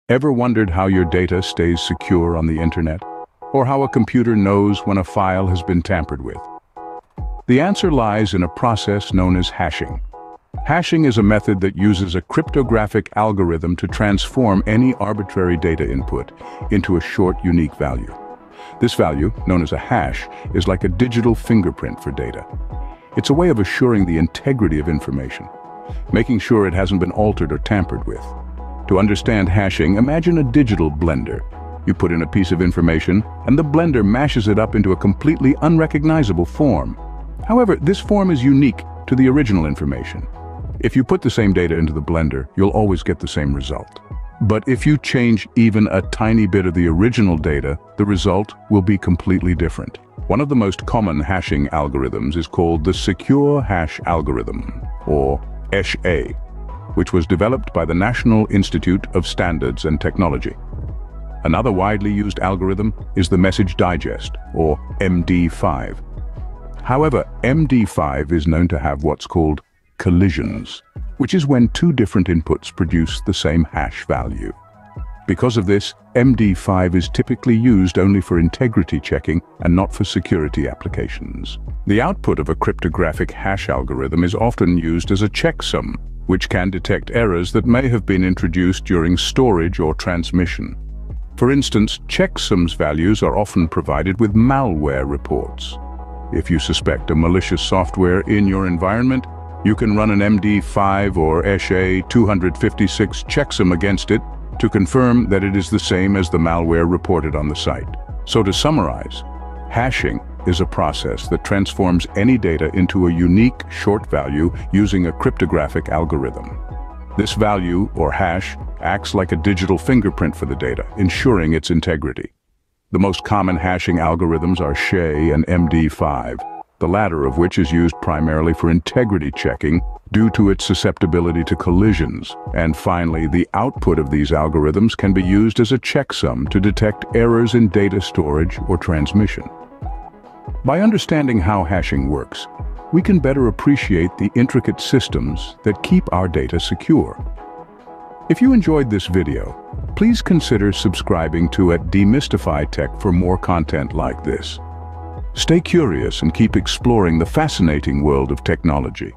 Ever wondered how your data stays secure on the internet? Or how a computer knows when a file has been tampered with? The answer lies in a process known as hashing. Hashing is a method that uses a cryptographic algorithm to transform any arbitrary data input into a short, unique value. This value, known as a hash, is like a digital fingerprint for data. It's a way of assuring the integrity of information, making sure it hasn't been altered or tampered with. To understand hashing, imagine a digital blender. You put in a piece of information, and the blender mashes it up into a completely unrecognizable form. However, this form is unique to the original information. If you put the same data into the blender, you'll always get the same result. But if you change even a tiny bit of the original data, the result will be completely different. One of the most common hashing algorithms is called the Secure Hash Algorithm, or SHA, which was developed by the National Institute of Standards and Technology. Another widely used algorithm is the Message Digest, or MD5. However, MD5 is known to have what's called collisions, which is when two different inputs produce the same hash value. Because of this, MD5 is typically used only for integrity checking and not for security applications. The output of a cryptographic hash algorithm is often used as a checksum, which can detect errors that may have been introduced during storage or transmission. For instance, checksums values are often provided with malware reports. If you suspect a malicious software in your environment, you can run an MD5 or SHA-256 checksum against it to confirm that it is the same as the malware reported on the site. So to summarize, hashing is a process that transforms any data into a unique short value using a cryptographic algorithm. This value, or hash, acts like a digital fingerprint for the data, ensuring its integrity. The most common hashing algorithms are SHA and MD5, the latter of which is used primarily for integrity checking due to its susceptibility to collisions. And finally, the output of these algorithms can be used as a checksum to detect errors in data storage or transmission. By understanding how hashing works, we can better appreciate the intricate systems that keep our data secure. If you enjoyed this video, please consider subscribing to Demystify Tech for more content like this. Stay curious and keep exploring the fascinating world of technology.